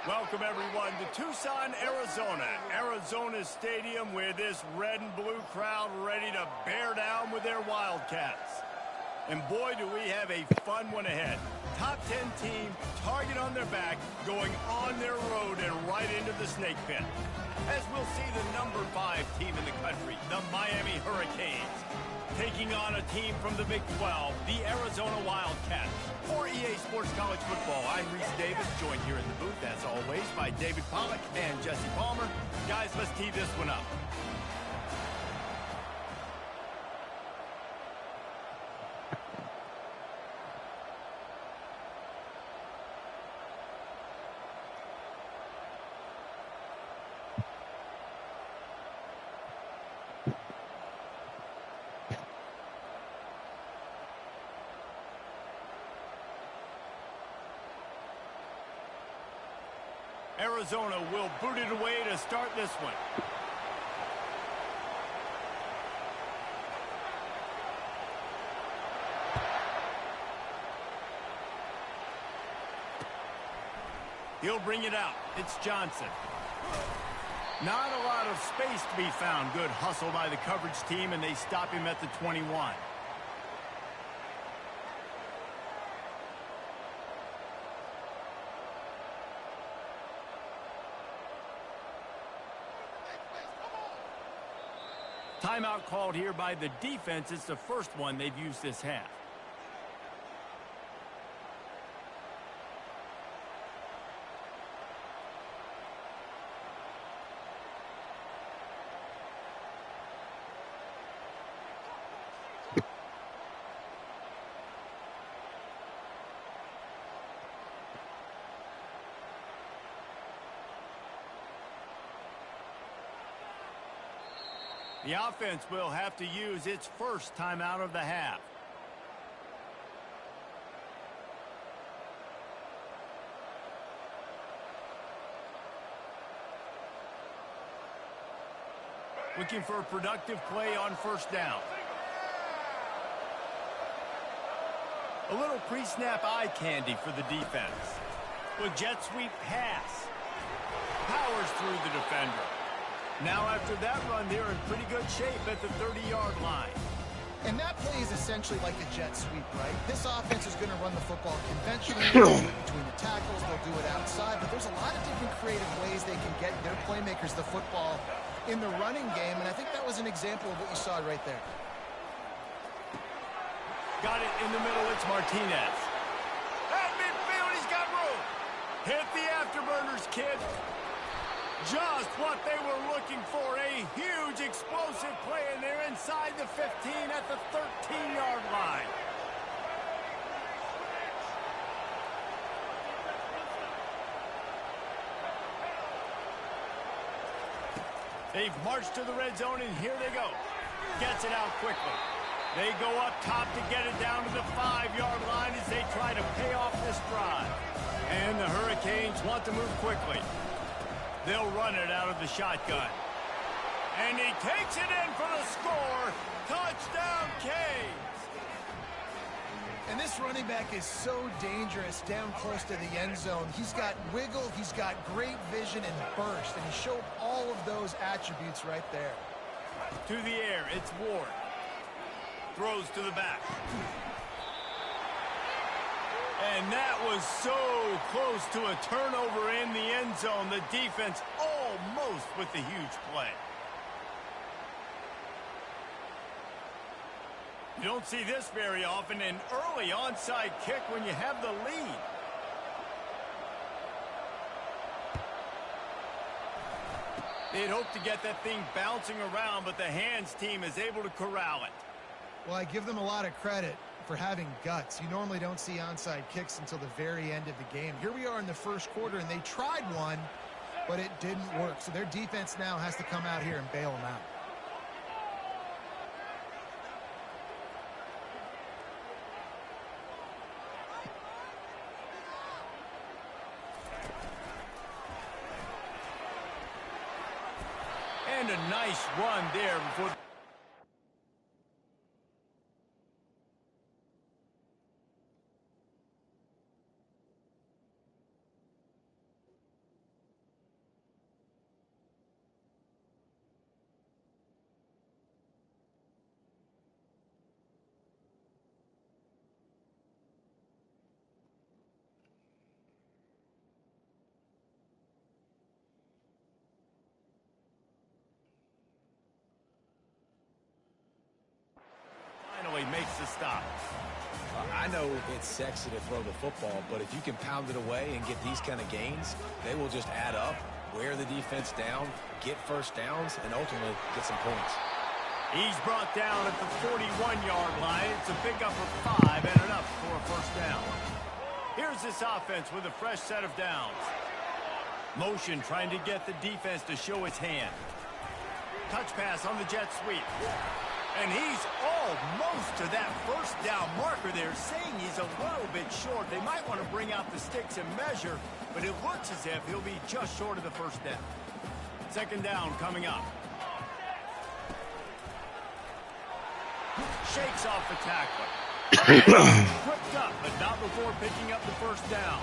Welcome, everyone, to Tucson, Arizona. Arizona's stadium with this red and blue crowd ready to bear down with their Wildcats. And boy, do we have a fun one ahead. Top 10 team, target on their back, going on their road and right into the snake pit. As we'll see the number 5 team in the country, the Miami Hurricanes, taking on a team from the Big 12, the Arizona Wildcats. For EA Sports College Football, I'm Reese Davis, joined here in the booth, as always, by David Pollack and Jesse Palmer. Guys, let's tee this one up. Arizona will boot it away to start this one. He'll bring it out. It's Johnson. Not a lot of space to be found. Good hustle by the coverage team, and they stop him at the 21. Timeout called here by the defense. It's the first one they've used this half. The offense will have to use its first timeout of the half. Looking for a productive play on first down. A little pre-snap eye candy for the defense. With jet sweep pass. Powers through the defender. Now after that run, they're in pretty good shape at the 30-yard line. And that play is essentially like a jet sweep, right? This offense is going to run the football conventionally. They'll do it between the tackles, they'll do it outside, but there's a lot of different creative ways they can get their playmakers the football in the running game, and I think that was an example of what you saw right there. Got it in the middle, it's Martinez. At midfield, he's got room. Hit the afterburners, kid. Just what they were looking for, a huge explosive play, and they're inside the 15 at the 13-yard line. They've marched to the red zone, and here they go. Gets it out quickly. They go up top to get it down to the 5-yard line as they try to pay off this drive. And the Hurricanes want to move quickly. They'll run it out of the shotgun. And he takes it in for the score. Touchdown, Canes. And this running back is so dangerous down close to the end zone. He's got wiggle, he's got great vision and burst, and he showed all of those attributes right there. To the air, it's Ward. Throws to the back. And that was so close to a turnover in the end zone. The defense almost with the huge play. You don't see this very often, an early onside kick when you have the lead. They'd hoped to get that thing bouncing around, but the hands team is able to corral it. Well, I give them a lot of credit for having guts. You normally don't see onside kicks until the very end of the game. Here we are in the first quarter, and they tried one, but it didn't work. So their defense now has to come out here and bail them out. And a nice run there before... I know it's sexy to throw the football, but if you can pound it away and get these kind of gains, they will just add up, wear the defense down, get first downs, and ultimately get some points. He's brought down at the 41-yard line. It's a pickup of 5 and enough for a first down. Here's this offense with a fresh set of downs. Motion trying to get the defense to show its hand. Touch pass on the jet sweep. And he's almost to that first down marker there, saying he's a little bit short. They might want to bring out the sticks and measure, but it looks as if he'll be just short of the first down. Second down coming up. Shakes off the tackler. Tripped up, but not before picking up the first down.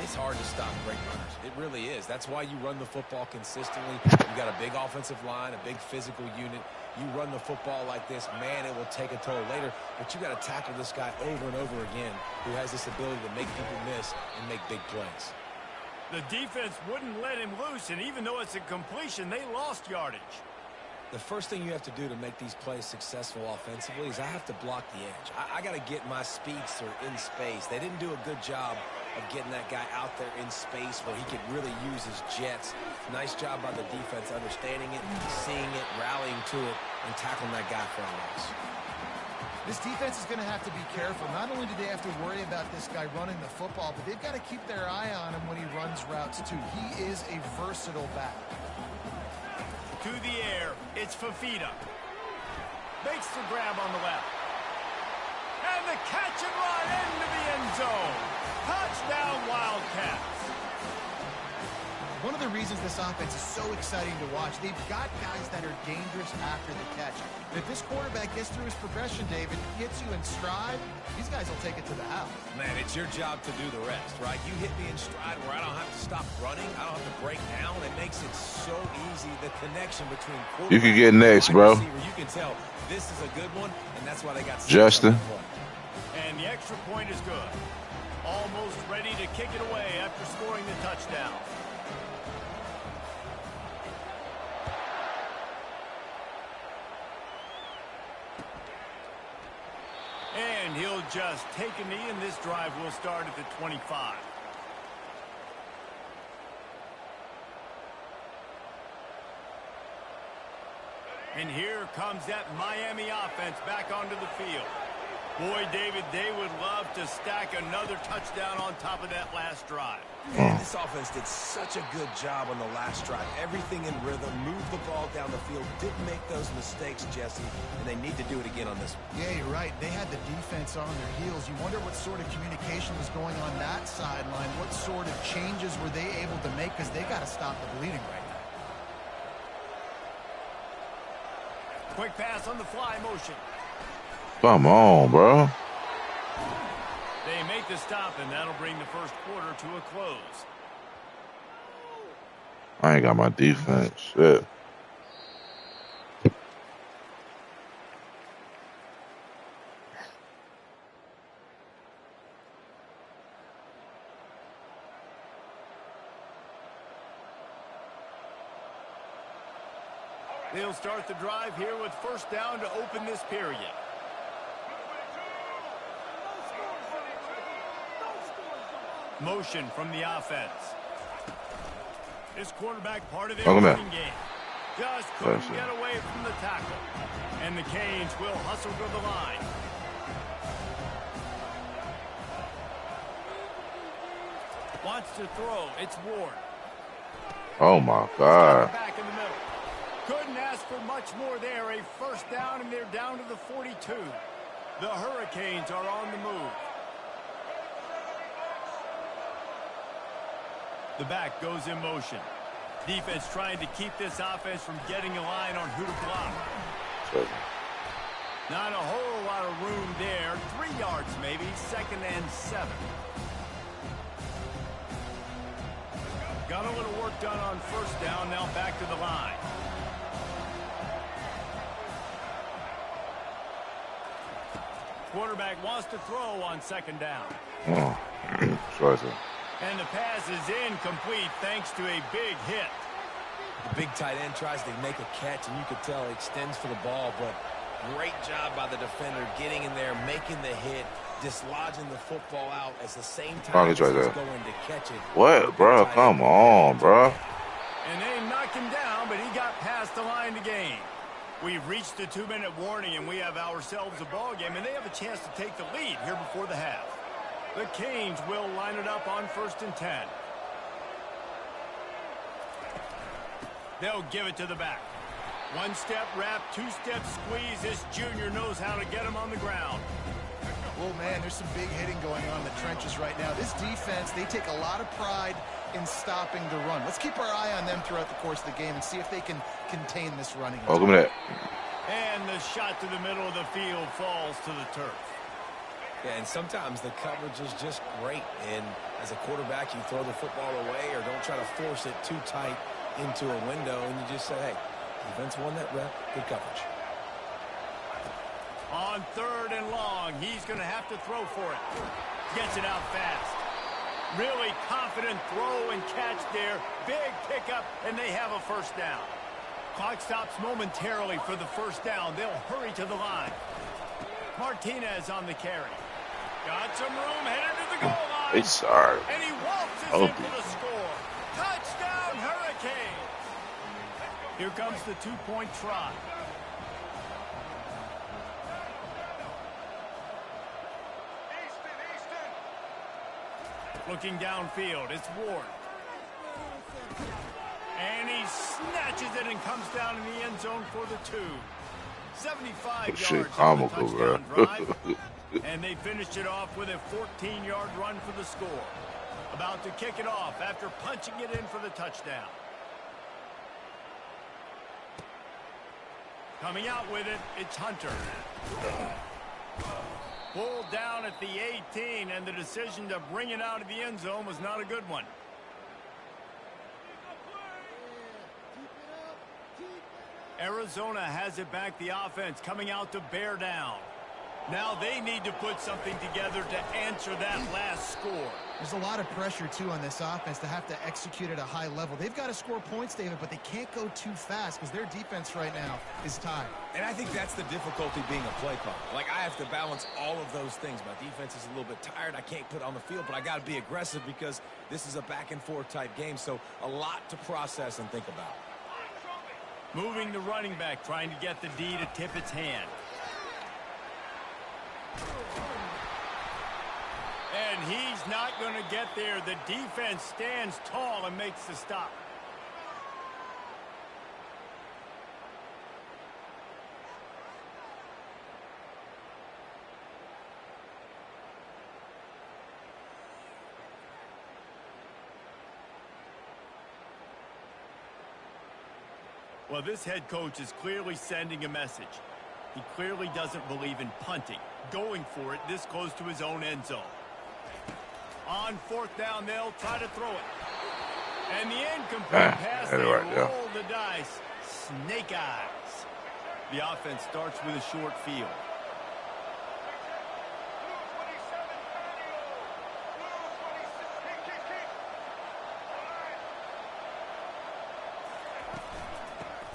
It's hard to stop great runners. It really is. That's why you run the football consistently. You got a big offensive line, a big physical unit. You run the football like this, man, it will take a toll later. But you got to tackle this guy over and over again who has this ability to make people miss and make big plays. The defense wouldn't let him loose, and even though it's a completion, they lost yardage. The first thing you have to do to make these plays successful offensively is I have to block the edge. I got to get my speedster in space. They didn't do a good job of getting that guy out there in space where he could really use his jets. Nice job by the defense understanding it, seeing it, rallying to it, and tackling that guy for a loss. This defense is going to have to be careful. Not only do they have to worry about this guy running the football, but they've got to keep their eye on him when he runs routes too. He is a versatile back. To the air, it's Fafita. Makes the grab on the left. And the catch and run into the end zone. Touchdown, Wildcats. One of the reasons this offense is so exciting to watch, they've got guys that are dangerous after the catch. And if this quarterback gets through his progression, David, hits you in stride, these guys will take it to the house. Man, it's your job to do the rest, right? You hit me in stride where I don't have to stop running. I don't have to break down. It makes it so easy, the connection between quarterback You can get next, bro. receiver. You can tell this is a good one, and that's why they got Justin. And the extra point is good. Almost ready to kick it away after scoring the touchdown. And he'll just take a knee, and this drive will start at the 25. And here comes that Miami offense back onto the field. Boy, David, they would love to stack another touchdown on top of that last drive. Man, this offense did such a good job on the last drive. Everything in rhythm, moved the ball down the field, didn't make those mistakes, Jesse, and they need to do it again on this one. Yeah, you're right. They had the defense on their heels. You wonder what sort of communication was going on that sideline. What sort of changes were they able to make? Because they got to stop the bleeding right now. Quick pass on the fly motion. Come on, bro. They make the stop, and that'll bring the first quarter to a close. I ain't got my defense. Shit. They'll start the drive here with first down to open this period. Motion from the offense. This quarterback part of their running game. Just couldn't get away from the tackle. And the Canes will hustle to the line. Wants to throw. It's Ward. Oh, my God. Back in the middle. Couldn't ask for much more there. A first down, and they're down to the 42. The Hurricanes are on the move. The back goes in motion. Defense trying to keep this offense from getting a line on who to block. Not a whole lot of room there. 3 yards maybe. 2nd and 7. Got a little work done on first down. Now back to the line. Quarterback wants to throw on 2nd down. Oh, sorry, sir. And the pass is incomplete thanks to a big hit. The big tight end tries to make a catch, and you could tell he extends for the ball, but great job by the defender getting in there, making the hit, dislodging the football out at the same Oh, time he's as right he's there. going to catch it. What, bro? Come on, bro. And they knocked him down, but he got past the line to gain. We've reached the 2-minute warning, and we have ourselves a ball game, and they have a chance to take the lead here before the half. The Canes will line it up on 1st and 10. They'll give it to the back. 1-step wrap, 2-step squeeze. This junior knows how to get him on the ground. Oh, man, there's some big hitting going on in the trenches right now. This defense, they take a lot of pride in stopping the run. Let's keep our eye on them throughout the course of the game and see if they can contain this running. Oh, give me that. And the shot to the middle of the field falls to the turf. Yeah, and sometimes the coverage is just great. And as a quarterback, you throw the football away or don't try to force it too tight into a window, and you just say, hey, defense won that rep, good coverage. On 3rd and long, he's going to have to throw for it. Gets it out fast. Really confident throw and catch there. Big pickup, and they have a first down. Clock stops momentarily for the first down. They'll hurry to the line. Martinez on the carry. Got some room, headed to the goal line. It's sorry. And he waltzes in for the score. Touchdown, Hurricanes. Here comes the 2-point try. Looking downfield, it's Ward. And he snatches it and comes down in the end zone for the 2. 75 Shit, yards on the comical, touchdown bro. drive. And they finished it off with a 14-yard run for the score. About to kick it off after punching it in for the touchdown. Coming out with it, it's Hunter. Pulled down at the 18, and the decision to bring it out of the end zone was not a good one. Arizona has it back, the offense coming out to bear down. Now they need to put something together to answer that last score. There's a lot of pressure, too, on this offense to have to execute at a high level. They've got to score points, David, but they can't go too fast because their defense right now is tired. And I think that's the difficulty being a play caller. Like, I have to balance all of those things. My defense is a little bit tired. I can't put it on the field, but I got to be aggressive because this is a back-and-forth type game. So a lot to process and think about. Moving the running back, trying to get the D to tip its hand. And he's not going to get there. The defense stands tall and makes the stop. Well, this head coach is clearly sending a message. He clearly doesn't believe in punting. Going for it this close to his own end zone. On 4th down, they'll try to throw it. And the incomplete pass, they roll the dice. Snake eyes. The offense starts with a short field.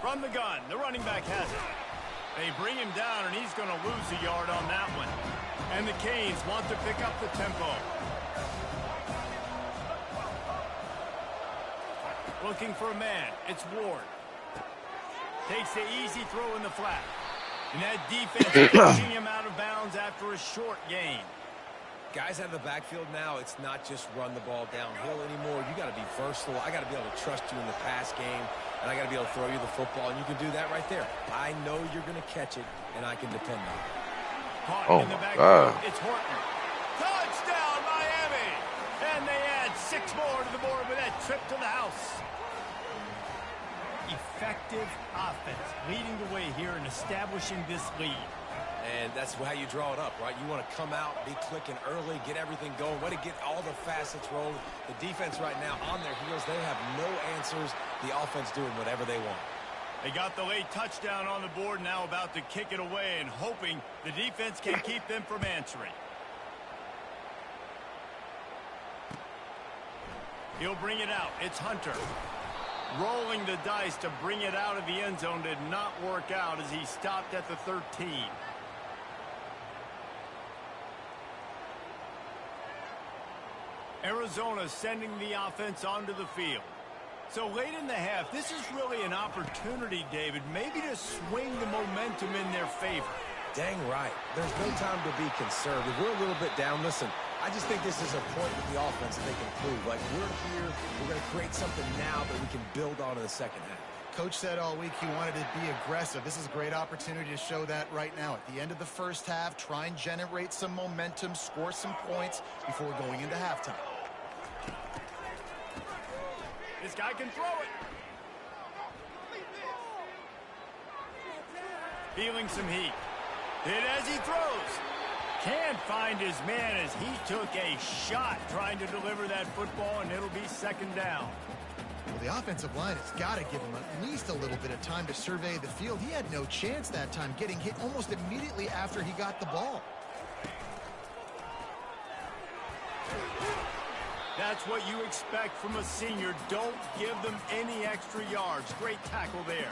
From the gun, the running back has it. They bring him down, and he's going to lose a yard on that one. And the Canes want to pick up the tempo. Looking for a man. It's Ward. Takes the easy throw in the flat. And that defense pushing him out of bounds after a short gain. Guys out of the backfield now, it's not just run the ball downhill anymore. You got to be versatile. I got to be able to trust you in the pass game, and I got to be able to throw you the football, and you can do that right there. I know you're going to catch it, and I can depend on it. Caught in the backfield. It's Horton. Touchdown, Miami! And they add 6 more to the board with that trip to the house. Effective offense leading the way here in establishing this lead. And that's how you draw it up, right? You want to come out, be clicking early, get everything going, way to get all the facets rolling. The defense right now on their heels, they have no answers. The offense doing whatever they want. They got the late touchdown on the board, now about to kick it away and hoping the defense can keep them from answering. He'll bring it out. It's Hunter. Rolling the dice to bring it out of the end zone did not work out as he stopped at the 13. Arizona sending the offense onto the field. So late in the half, this is really an opportunity, David, maybe to swing the momentum in their favor. Dang right. There's no time to be conservative. We're a little bit down. Listen, I just think this is a point with the offense that they can prove. Like, we're here, we're going to create something now that we can build on in the second half. Coach said all week he wanted to be aggressive. This is a great opportunity to show that right now. At the end of the first half, try and generate some momentum, score some points before going into halftime. This guy can throw it. Feeling some heat. Hit as he throws. Can't find his man as he took a shot trying to deliver that football, and it'll be second down. Well, the offensive line has got to give him at least a little bit of time to survey the field. He had no chance that time, getting hit almost immediately after he got the ball. That's what you expect from a senior. Don't give them any extra yards. Great tackle there.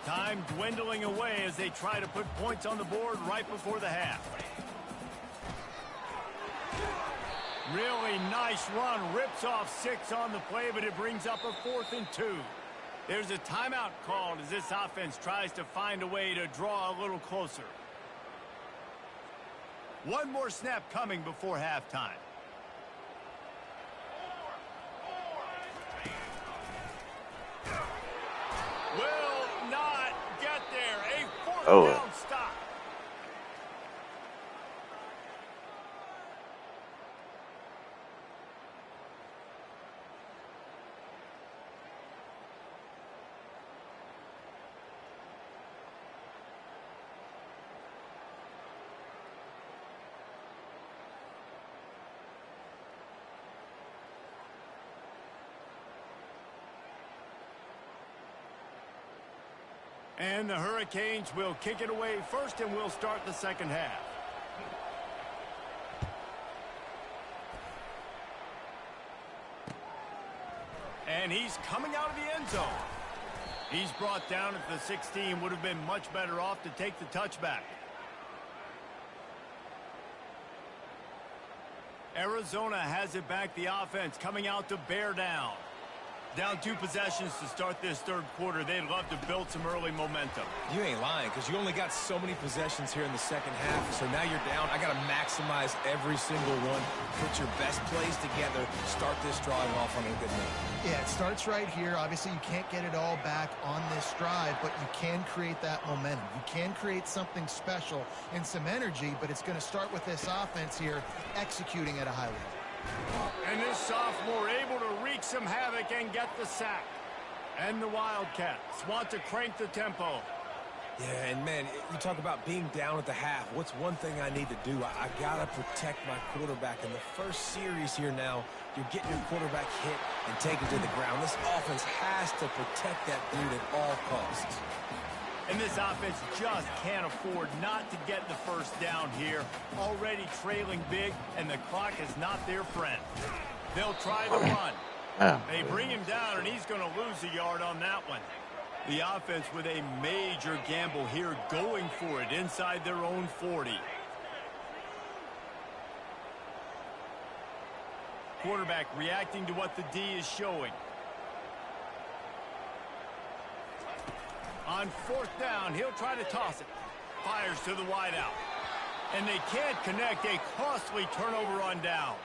Time dwindling away as they try to put points on the board right before the half. Really nice run. Rips off 6 on the play, but it brings up a 4th and 2. There's a timeout called as this offense tries to find a way to draw a little closer. One more snap coming before halftime. Will not get there. A 4th down stop. And the Hurricanes will kick it away first, and we'll start the second half. And he's coming out of the end zone. He's brought down at the 16. Would have been much better off to take the touchback. Arizona has it back. The offense coming out to bear down. Down 2 possessions to start this third quarter. They'd love to build some early momentum. You ain't lying, because you only got so many possessions here in the second half. So now you're down. I got to maximize every single one. Put your best plays together. Start this drawing off on a good note. Yeah, it starts right here. Obviously, you can't get it all back on this drive, but you can create that momentum. You can create something special and some energy, but it's going to start with this offense here executing at a high level. And this sophomore able to wreak some havoc and get the sack. And the Wildcats want to crank the tempo. Yeah, and man, you talk about being down at the half. What's one thing I need to do? I got to protect my quarterback. In the first series here now, you're getting your quarterback hit and taken to the ground. This offense has to protect that dude at all costs. And this offense just can't afford not to get the first down here. Already trailing big, and the clock is not their friend. They'll try the run. They bring him down, and he's going to lose a yard on that one. The offense with a major gamble here, going for it inside their own 40. Quarterback reacting to what the D is showing. On 4th down, he'll try to toss it. Fires to the wideout. And they can't connect. A costly turnover on downs.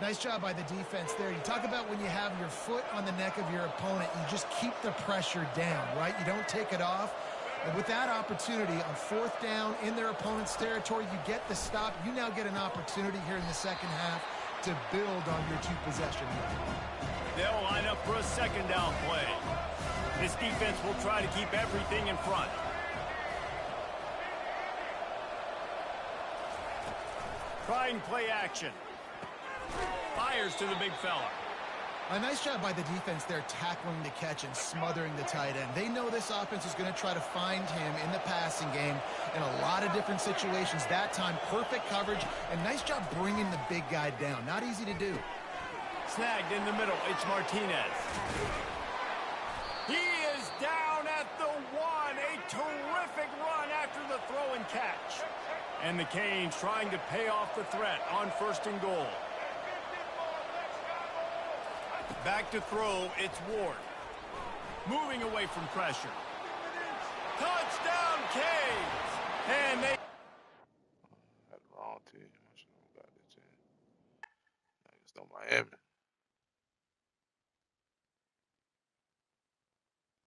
Nice job by the defense there. You talk about when you have your foot on the neck of your opponent, you just keep the pressure down, right? You don't take it off. And with that opportunity on 4th down in their opponent's territory, you get the stop. You now get an opportunity here in the second half to build on your 2-possession lead. They'll line up for a second down play. This defense will try to keep everything in front. Try and play action. Fires to the big fella. A nice job by the defense there, tackling the catch and smothering the tight end. They know this offense is going to try to find him in the passing game in a lot of different situations. That time, perfect coverage, and nice job bringing the big guy down. Not easy to do. Snagged in the middle. It's Martinez. He is down at the 1. A terrific run after the throw and catch. And the Canes trying to pay off the threat on 1st and goal. Back to throw, it's Ward. Moving away from pressure. Touchdown, Canes! And they... Had the wrong team. I should have got this in. I just know Miami.